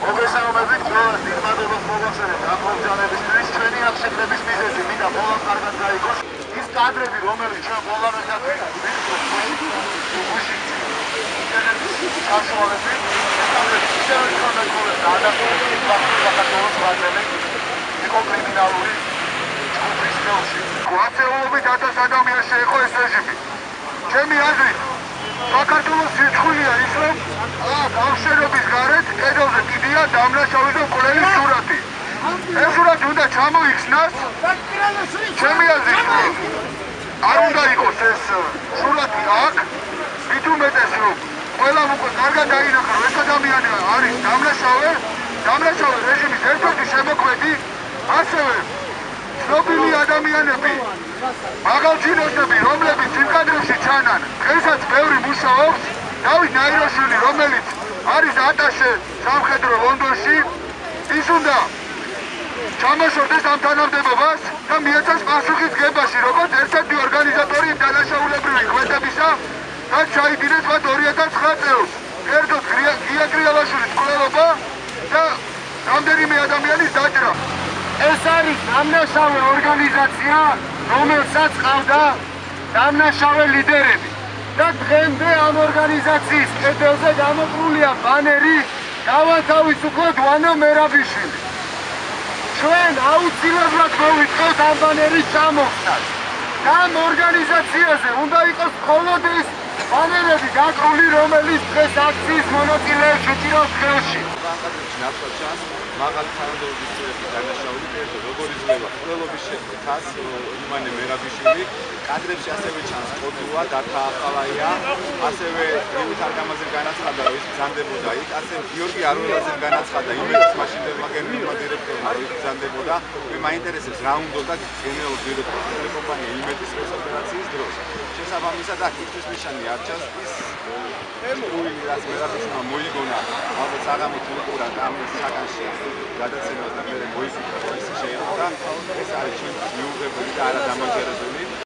მოგესალმებით ყველას, დიდ მადლობას მოგახსენებთ ამ პროგრამებისთვის. ჩვენი აქ შეკრების მიზეზი მინდა ბოლოს კარგად გაიგოს. ის კადრები, რომელიც ჩვენ ბოლომდე საშუალებით, ისევე კონტროლებს და ადაპტირებს საქართველოს ვაჭრებს იყო კრიმინალური ჯგუფის ხელში. ათეულობით 1000 ადამიანს შეეხო ეს რეჟიმი. ჩემი აზრით, საქართველოს სირცხვილია ის, რომ ბავშვების გარეთ კედელზე კიდია დამნაშავე და მკვლელის სურათი. ეს სურათი უნდა ჩამოიხსნას. ჩემი აზრით, არ უნდა იყოს ეს სურათი აქ, მით უმეტეს რომ ყველა უკვე კარგად დაინახა, რომ ეს ადამიანი არის დამნაშავე რეჟიმის ერთ-ერთი შემოქმედი, ასევე ცნობილი ადამიანები, მაღალჩინოსნები, რომლებიც იმ კადრებში ჩანან, დღესაც ბევრი მუშაობს, დავით ნაირაშვილი, რომელიც არის ატაშე სამხედრო ლონდონში, ის უნდა ჩამოშორდეს ამ თანამდებობას და მიეცას პასუხი დგებაში, როგორც ერთ-ერთი ორგანიზატორი იმ დანაშაულებრივი კვეთებისა და ჩაიდინეს მათ 2009 წელს. კერძოდ გია კრიალაშვილის მკვლელობა და რამდენიმე ადამიანის დაჭრა. ეს არის დამნაშავე ორგანიზაცია, რომელსაც ყავდა დამნაშავე ლიდერები. და დღემდე ამ ორგანიზაციის კედელზე გამოკრულია ბანერი „გავათავისუფლოთ ვანო მერაბიშვილი“. ჩვენ აუცილებლად მოვიწყოთ ამ ბანერის ჩამოხსნას. ამ ორგანიზაციაზე უნდა იყოს მხოლოდ ის ბანერები გაკრული, რომელიც დღეს აქციის მონაწილეებს უჭირავს ხელში. მაღალი თანამდებობის წევრები დანაშაული კერძოდ როგორ იძლევა მკვლელობის შეხვედრას იმანე მერაბიშვილი, კადრებში ასევე ჩანს კოდუა დათა ახალაია, ასევე რივით არგამაძემ განაცხადა, რომ ის ბრძანდებოდა იქ, ასევე გიორგი არველაძემ განაცხადა იმედს მაშინდელმა გენერალურმა დირექტორმა, რომ ის ბრძანდებოდა. მე მაინტერესებს რა უნდოდა გენერალურ დირექტორს ტელეკომპანია იმედის სპეცოპერაციის დროს. შესაბამისად აქ იქთვის ნიშანი არ ჩანს ის ჭკუილი, რაც მერაბიშვილმა მოიგონა, ალბათ საღამოთ უყურა და ამ საკანში გადაცემას და მე მოიფიქრა, რომ ის შეიძლება და ეს არის ჩვენთვის მიუღებელი და არადამაჯერებელი.